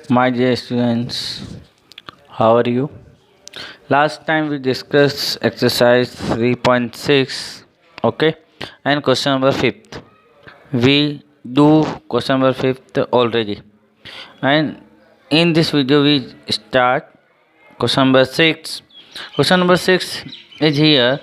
My dear students, how are you? Last time we discussed exercise 3.6, okay, and question number 5th. We do question number 5th already, and in this video we start question number 6. Question number 6 is here.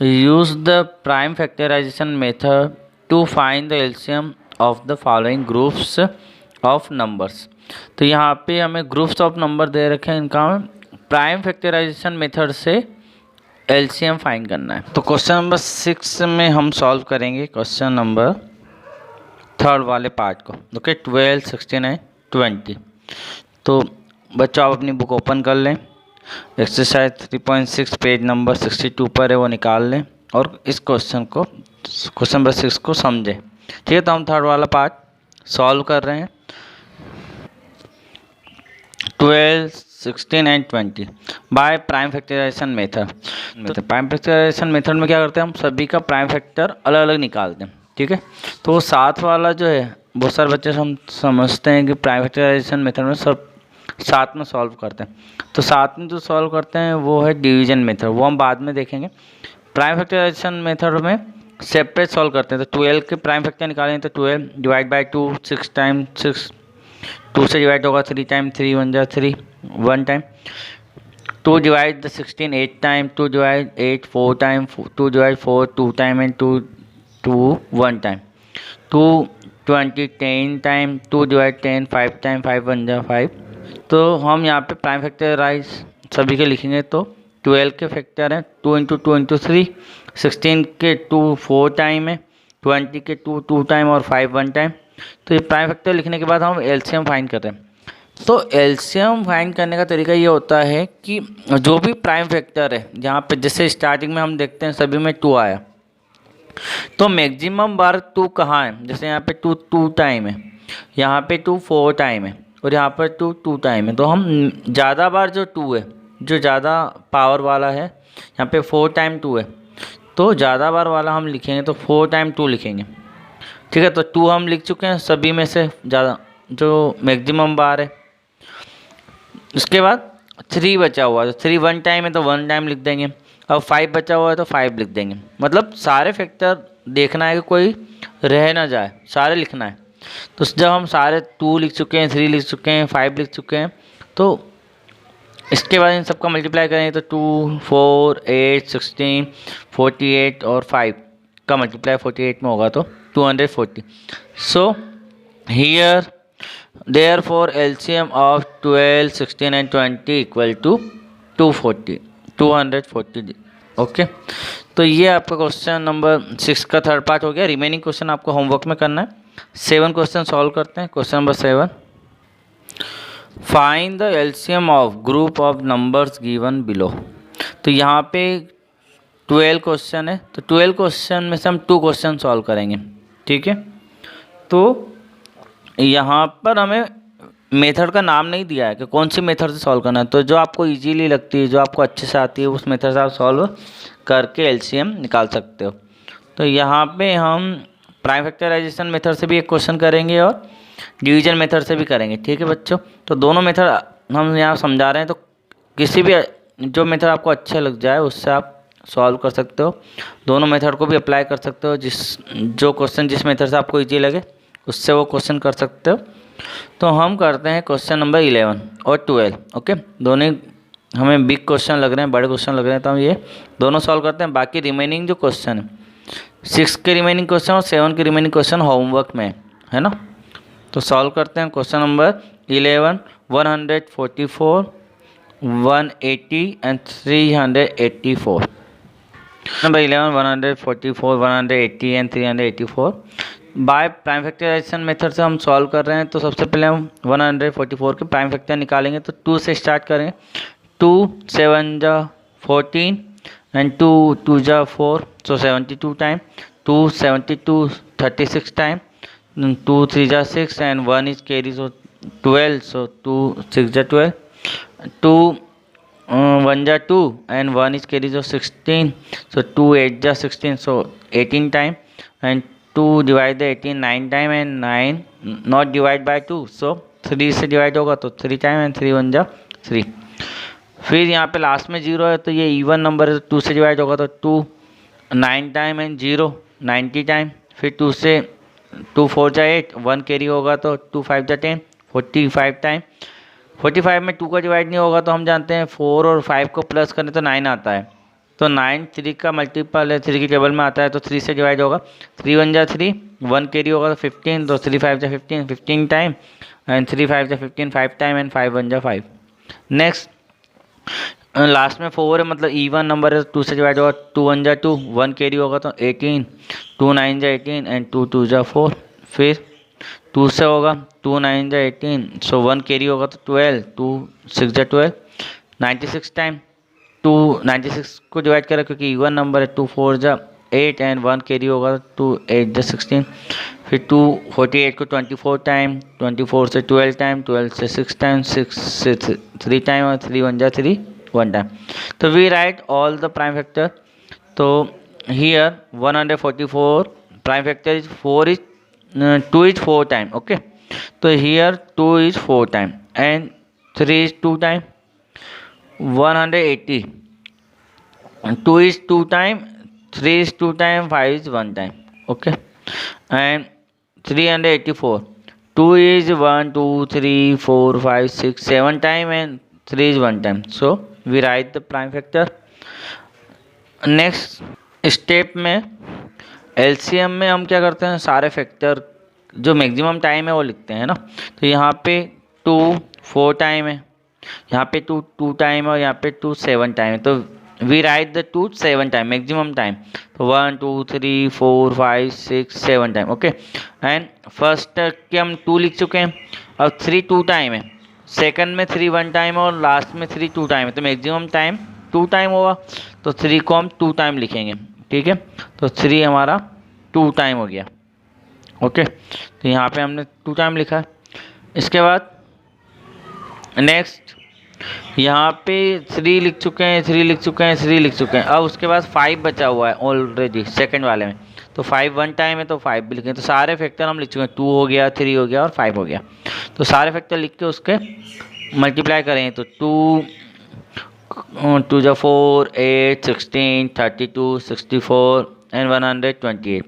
Use the prime factorization method to find the LCM of the following groups of numbers. तो यहाँ पे हमें groups of number दे रखे हैं, इनका हमें prime factorization method से LCM find करना है। तो क्वेश्चन नंबर 6 में हम सॉल्व करेंगे क्वेश्चन नंबर 3 वाले पार्ट को। Okay, 12, 16 and 20। तो बच्चों आप अपनी बुक ओपन कर लें, एक्सरसाइज 3.6 पेज नंबर 62 पर है, वो निकाल लें और इस क्वेश्चन नंबर 6 को समझें। ठीक है, तो हम 3 वाला पार्ट सॉल्व कर रहे हैं। 12, 16 and 20 by prime factorization method. तो प्राइम फैक्टराइजेशन मेथड में क्या करते हैं, हम सभी का प्राइम फैक्टर अलग अलग निकालते हैं। ठीक है, तो वो 7 वाला जो है, बहुत सारे बच्चे हम समझते हैं कि प्राइम फैक्टराइजेशन मेथड में सब साथ में सॉल्व करते हैं। तो साथ में जो सॉल्व करते हैं वो है डिवीजन मेथड, वो हम बाद में देखेंगे। प्राइम फैक्टराइजेशन मेथड में सेपरेट सॉल्व करते हैं। तो 12 के प्राइम फैक्टर निकालेंगे तो 12 डिवाइड बाई 2, 6 टाइम 6, 2 से डिवाइड होगा 3 टाइम, 3 1 जा 3, 1 time. 2 divide the 16 8 time, 2 divide 8 4 time, 2 divide 4 2 time and 2 1 time. 2 20 10 time, 2 divide 10 5 time, 5 1 जा 5। तो हम यहाँ पे प्राइम फैक्टराइज सभी के लिखेंगे। तो 12 के फैक्टर हैं 2 इंटू 2 इंटू 3, 16 के 2 4 टाइम है, 20 के 2 2 टाइम और 5 1 टाइम। तो ये प्राइम फैक्टर लिखने के बाद हम एलसीएम फाइंड कर रहे हैं। तो एलसीएम फाइंड करने का तरीका ये होता है कि जो भी प्राइम फैक्टर है, जहाँ पे जैसे स्टार्टिंग में हम देखते हैं सभी में 2 आया, तो मैक्सिमम बार 2 कहाँ है। जैसे यहाँ पे 2 2 टाइम है, यहाँ पे 2 4 टाइम है और यहाँ पर 2 2 टाइम है। तो हम ज़्यादा बार जो 2 है, जो ज़्यादा पावर वाला है, यहाँ पे 4 टाइम 2 है, तो ज़्यादा बार वाला हम लिखेंगे तो 4 टाइम 2 लिखेंगे। ठीक है, तो 2 हम लिख चुके हैं सभी में से ज़्यादा, जो मैक्सिमम बार है। उसके बाद 3 बचा हुआ है, तो 3 1 टाइम है तो 1 टाइम लिख देंगे। अब 5 बचा हुआ है तो 5 लिख देंगे। मतलब सारे फैक्टर देखना है कि कोई रह ना जाए, सारे लिखना है। तो जब हम सारे 2 लिख चुके हैं, 3 लिख चुके हैं, 5 लिख चुके हैं, तो इसके बाद इन सबका मल्टीप्लाई करेंगे तो 2 4 8 16 48 और 5 का मल्टीप्लाई 48 में होगा तो 240। So here therefore LCM of 12, 16 and 20 equal to 240। Okay, तो ये आपका क्वेश्चन नंबर 6 का थर्ड पार्ट हो गया। रिमेनिंग क्वेश्चन आपको होमवर्क में करना है। 7 क्वेश्चन सॉल्व करते हैं। Question number 7, find the LCM of group of numbers given below. तो यहाँ पे 12 क्वेश्चन है, तो 12 क्वेश्चन में से हम 2 क्वेश्चन सॉल्व करेंगे। ठीक है, तो यहाँ पर हमें मेथड का नाम नहीं दिया है कि कौन सी मेथड से सॉल्व करना है। तो जो आपको इजीली लगती है, जो आपको अच्छे से आती है, उस मेथड से आप सॉल्व करके एलसीएम निकाल सकते हो। तो यहाँ पे हम प्राइम फैक्टराइजेशन मेथड से भी एक क्वेश्चन करेंगे और डिवीजन मेथड से भी करेंगे। ठीक है बच्चों, तो दोनों मेथड हम यहाँ समझा रहे हैं, तो किसी भी जो मेथड आपको अच्छा लग जाए उससे आप सॉल्व कर सकते हो। दोनों मेथड को भी अप्लाई कर सकते हो, जो क्वेश्चन जिस मेथड से आपको ईजी लगे उससे वो क्वेश्चन कर सकते हो। तो हम करते हैं क्वेश्चन नंबर 11 और 12। ओके, दोनों हमें बिग क्वेश्चन लग रहे हैं, बड़े क्वेश्चन लग रहे हैं, तो हम ये दोनों सॉल्व करते हैं। बाकी रिमेनिंग जो क्वेश्चन है, 6 के रिमेनिंग क्वेश्चन और 7 के रिमेनिंग क्वेश्चन होमवर्क में है ना। तो सॉल्व करते हैं। Question number 11, 144, 180 and 384। Number 11, 144, 180 and 384 by prime factorization method से हम सॉल्व कर रहे हैं। तो सबसे पहले हम 144 के प्राइम फैक्टर निकालेंगे। तो 2 से स्टार्ट करेंगे। 2 7 जा 14 एंड 2 2 जा 4, सो 72 टाइम। 2 72 36 टाइम, 2 3 जा 6 एंड 1 इज कैरी, सो 12, सो 2 6 जा 12। 2 1 जा 2 एंड 1 इज कैरी, सो 16, सो 2 8 जा 16, सो 18 time and 2 divide the 18 9 time and 9 not divide by 2, so 3 से डिवाइड होगा तो 3 टाइम एंड 3 1 जा 3। फिर यहाँ पे लास्ट में 0 है तो ये इवन नंबर है, तो 2 से डिवाइड होगा तो 2 9 टाइम एंड 0 90 टाइम। फिर 2 से 2 4 जा 8 1 कैरी होगा तो 2 5 जा 10 45 टाइम। 45 में 2 का डिवाइड नहीं होगा तो हम जानते हैं 4 और 5 को प्लस करें तो 9 आता है, तो 9 3 का मल्टीपल है, 3 की टेबल में आता है तो 3 से डिवाइड होगा। 3 1 जा 3 1 कैरी होगा तो 15 तो 3 5 जा 15 15 टाइम एंड 3 5 जा 15 5 टाइम एंड 5 1 जा 5। नेक्स्ट लास्ट में 4 है मतलब इवन नंबर है, 2 से डिवाइड होगा 2 1 जा 2 1 कैरी होगा तो 18 2 9 जा 18 एंड 2 2 जा 4। फिर 2 से होगा 2 9 जा 18 सो 1 कैरी होगा तो 12 2 6 जा 12 96 टाइम। 2 96 को डिवाइड करें क्योंकि इवन नंबर है, 2 4 जा 8 एंड 1 कैरी होगा तो 2 8 जा 16। फिर 2 48 को 24 टाइम 24 से 12 टाइम 12 से 6 टाइम 6 से 3 टाइम और 3 1 जा 3 1 टाइम। तो we write all the prime factor. तो here 144 prime factor is 4 is 2 is 4 time, okay, so here 2 is 4 time and 3 is 2 time 180 2 is 2 time 3 is 2 time 5 is 1 time, okay, and 384 2 is 1 2 3 4 5 6 7 time and 3 is 1 time, so we write the prime factor। Next step में LCM में हम क्या करते हैं, सारे factor जो maximum time है वो लिखते हैं ना। तो यहाँ पे 2 4 टाइम है, यहाँ पे 2 2 टाइम है और यहाँ पे 2 7 टाइम है, तो we write the 2 7 time maximum time. तो 1 2 3 4 5 6 7 टाइम, ओके। एंड फर्स्ट के हम 2 लिख चुके हैं, अब 3 2 टाइम है, सेकंड में 3 1 टाइम है और लास्ट में 3 2 टाइम है, तो मैक्सिमम टाइम 2 टाइम होगा, तो 3 को हम 2 टाइम लिखेंगे, ठीक है। तो 3 हमारा 2 टाइम हो गया, ओके। तो यहाँ पे हमने 2 टाइम लिखा है। इसके बाद नेक्स्ट यहाँ पे 3 लिख चुके हैं 3 लिख चुके हैं 3 लिख चुके हैं। अब उसके बाद 5 बचा हुआ है ऑलरेडी सेकंड वाले में, तो 5 1 टाइम है तो 5 भी लिखें। तो सारे फैक्टर हम लिख चुके हैं, 2 हो गया 3 हो गया और 5 हो गया। तो सारे फैक्टर लिख के उसके मल्टीप्लाई करें तो 2 2 जा 4 8 16 32 64 एंड 128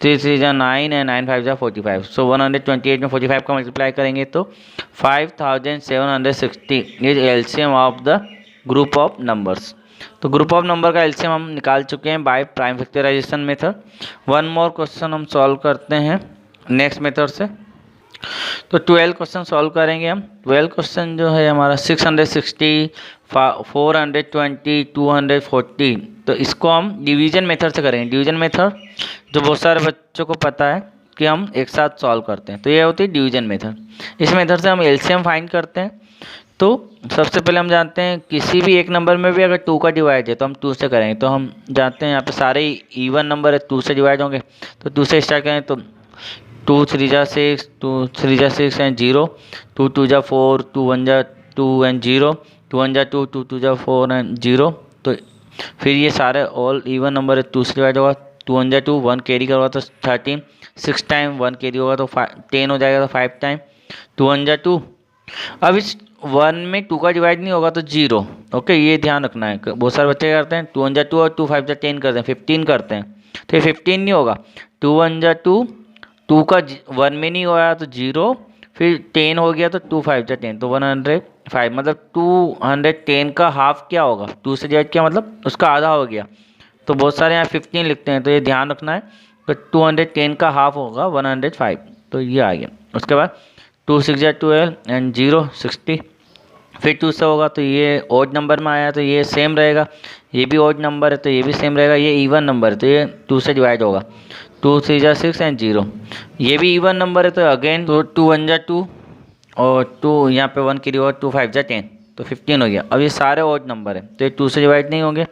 3 3 जा 9 एंड 9 5 जा 45। सो 128 में 45 का मल्टीप्लाई करेंगे तो 5760 is LCM of the group of numbers. तो ग्रुप ऑफ नंबर का एलसीएम हम निकाल चुके हैं by prime factorization method. One more question हम सॉल्व करते हैं नेक्स्ट मेथड से। तो 12 क्वेश्चन सॉल्व करेंगे हम। 12 क्वेश्चन जो है हमारा 660 420 240, तो इसको हम डिवीजन मेथड से करेंगे। डिवीजन मेथड जो बहुत सारे बच्चों को पता है कि हम एक साथ सॉल्व करते हैं, तो ये होती है डिवीजन मेथड। इस मेथड से हम एलसीएम फाइंड करते हैं। तो सबसे पहले हम जानते हैं किसी भी एक नंबर में भी अगर 2 का डिवाइड है तो हम 2 से करेंगे। तो हम जानते हैं यहाँ पे सारे इवन नंबर है 2 से डिवाइड होंगे, तो 2 से स्टार्ट करें तो 2 3 जा 6 2 3 जा 6 एंड 0 2 2 जा 4 2 1 जा 2 एंड 0 2 1 जा 2 2 2 जा 4 एंड 0। तो फिर ये सारे ऑल इवन नंबर है 2 से डिवाइड होगा। 2 1 जा 2 1 कैरी करोगा तो 13 6 टाइम 1 कैरी होगा तो 10 हो जाएगा तो 5 टाइम 2 1 जा 2। अब इस 1 में 2 का डिवाइड नहीं होगा तो 0, ओके, ये ध्यान रखना है। बहुत सारे बच्चे क्या करते हैं 2 1 जा 2 और 2 5 जा 10 करते हैं 15 करते हैं, तो ये 15 नहीं होगा। 2 1 जा 2 2 का 1 में नहीं होया तो 0, फिर 10 हो गया तो 2 5 जा 10 तो 105, मतलब 210 का हाफ क्या होगा, 2 से डिवाइड किया मतलब उसका आधा हो गया। तो बहुत सारे यहाँ 15 लिखते हैं, तो ये ध्यान रखना है। तो 210 का हाफ होगा 105, तो ये आ गया। उसके बाद 2 6 जा 12 एंड 0 60, फिर 2 से होगा तो ये ओड नंबर में आया तो ये सेम रहेगा, ये भी ओड नंबर है तो ये भी सेम रहेगा, ये इवन नंबर है तो ये 2 से डिवाइड होगा। 2 3 जा 6 एंड 0, ये भी इवन नंबर है तो अगेन तो 2 1 जा 2 और 2 यहाँ पे 1 की और 2 5 जा 10 तो 15 हो गया। अब ये सारे ओड नंबर है तो ये 2 से डिवाइड नहीं होंगे,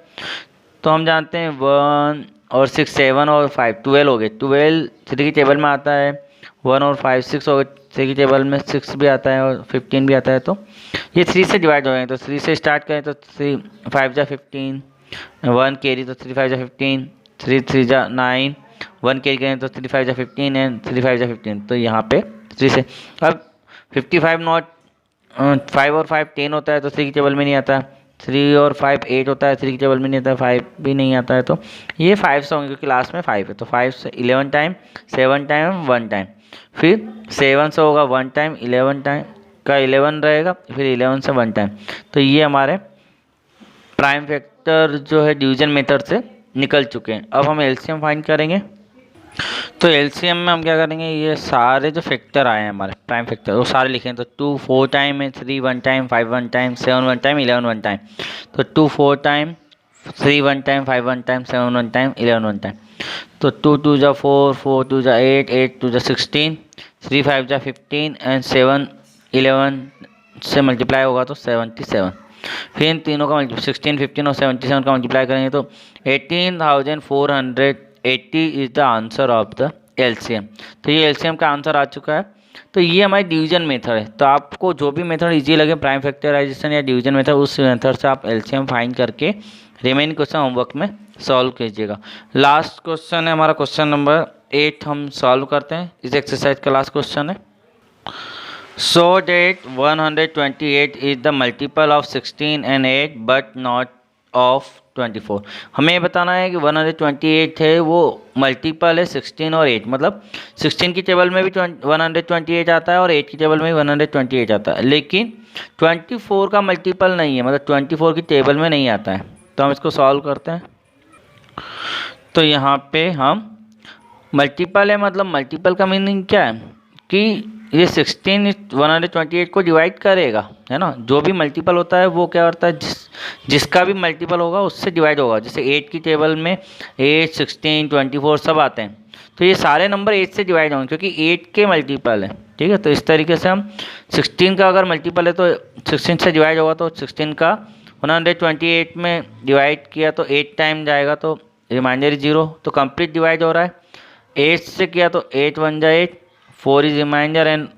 तो हम जानते हैं 1 और 6 7 और 5 12 हो गए। 12 3 की टेबल में आता है, 1 और 5 6 हो गए, 3 की टेबल में 6 भी आता है और 15 भी आता है, तो ये 3 से डिवाइड हो गए। तो 3 से स्टार्ट करें तो 3 5 जा 15 1 कैरी तो 3 5 जा 15 3 3 जा 9 1 कैरी करें तो 3 5 जा 15 एंड 3 5 जा 15, तो यहाँ पे 3 से। अब 55 नॉट 5 और 5 10 होता है तो 3 की टेबल में नहीं आता। 3 और 5 8 होता है, 3 की टेबल में नहीं आता, 5 भी नहीं आता है। तो ये 5 से होंगे क्योंकि लास्ट में 5 है। तो 5 से 11 टाइम, 7 टाइम, 1 टाइम, फिर 7 से होगा 1 टाइम, 11 टाइम का 11 रहेगा, फिर 11 से 1 टाइम। तो ये हमारे प्राइम फैक्टर जो है डिवीजन मेथड से निकल चुके हैं। अब हम एलसीएम फाइंड करेंगे। तो एलसीएम में हम क्या करेंगे, ये सारे जो फैक्टर आए हैं हमारे प्राइम फैक्टर वो सारे लिखेंगे। तो 2 4 टाइम है, 3 1 टाइम, 5 1 टाइम, 7 1 टाइम, 11 1 टाइम। तो 2 4 time, 3 1 time, 5 1 time, 7 1 time, 11 1 time. तो 2 2 जा 4, 4 2 जा 8, 8 2 जा 16, 3 5 जा 15 एंड 7 11 से मल्टीप्लाई होगा तो 77। फिर इन तीनों का 16 15 और 77 का मल्टीप्लाई करेंगे तो 18,480 is the answer of the LCM. तो ये एलसीएम का आंसर आ चुका है। तो ये हमारी डिवीजन मेथड है। तो आपको जो भी मेथड इजी लगे, प्राइम फैक्टराइजेशन या डिवीजन मेथड, उस मेथड से आप एलसीएम फाइंड करके रिमेनिंग क्वेश्चन होमवर्क में सॉल्व कीजिएगा। लास्ट क्वेश्चन है हमारा क्वेश्चन नंबर 8, हम सॉल्व करते हैं। इस एक्सरसाइज का लास्ट क्वेश्चन है। So that 128 is the multiple of 16 and 8 but not of 24। हमें ये बताना है कि 128 है वो मल्टीपल है 16 और 8, मतलब 16 की टेबल में भी 128 आता है और 8 की टेबल में भी 128 आता है, लेकिन 24 का मल्टीपल नहीं है, मतलब 24 की टेबल में नहीं आता है। तो हम इसको सॉल्व करते हैं। तो यहाँ पे हम मल्टीपल है, मतलब मल्टीपल का मीनिंग क्या है कि ये 16 128 को डिवाइड करेगा, है ना। जो भी मल्टीपल होता है वो क्या करता है, जिसका भी मल्टीपल होगा उससे डिवाइड होगा। जैसे 8 की टेबल में 8 16 24 सब आते हैं, तो ये सारे नंबर 8 से डिवाइड होंगे क्योंकि 8 के मल्टीपल है, ठीक है। तो इस तरीके से हम 16 का अगर मल्टीपल है तो 16 से डिवाइड होगा, तो 16 का 128 में डिवाइड किया तो 8 टाइम जाएगा, तो रिमाइंडर 0, तो कंप्लीट डिवाइड हो रहा है। 8 से किया तो 8 1 जा 8, 4 इज रिमाइंडर एंड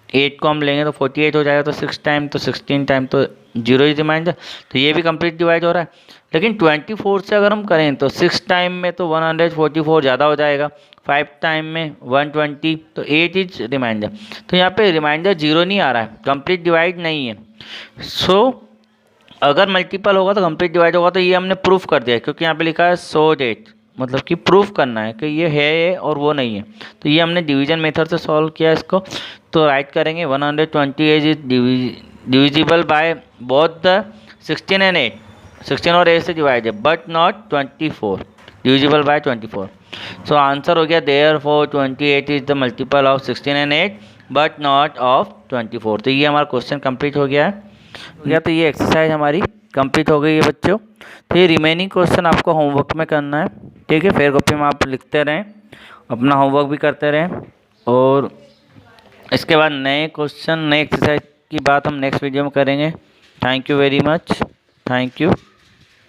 8 को हम लेंगे तो 48 हो जाएगा, तो 6 टाइम, तो 16 टाइम, तो 0 इज रिमाइंडर। तो ये भी कंप्लीट डिवाइड हो रहा है। लेकिन 24 से अगर हम करें तो 6 टाइम में तो 144 ज़्यादा हो जाएगा, 5 टाइम में 120, तो 8 इज रिमाइंडर। तो यहाँ पे रिमाइंडर 0 नहीं आ रहा है, कंप्लीट डिवाइड नहीं है। सो अगर मल्टीपल होगा तो कंप्लीट डिवाइड होगा। तो ये हमने प्रूफ कर दिया क्योंकि यहाँ पे लिखा है सो डेट, मतलब कि प्रूफ करना है कि ये है और वो नहीं है। तो ये हमने डिवीजन मेथड से सॉल्व किया इसको। तो राइट करेंगे 128 is divisible by both the 16 and 8, 16 और 8 से डिवाइड है, but not 24, divisible by 24। So answer हो गया therefore 28 is the multiple of 16 and 8 but not of 24। तो ये हमारा क्वेश्चन कंप्लीट हो गया है। तो ये एक्सरसाइज हमारी कंप्लीट हो गई है बच्चों। तो ये रिमेनिंग क्वेश्चन आपको होमवर्क में करना है, ठीक है। फेयर कॉपी में आप लिखते रहें, अपना होमवर्क भी करते रहें, और इसके बाद नए क्वेश्चन नए एक्सरसाइज की बात हम नेक्स्ट वीडियो में करेंगे। Thank you very much, thank you.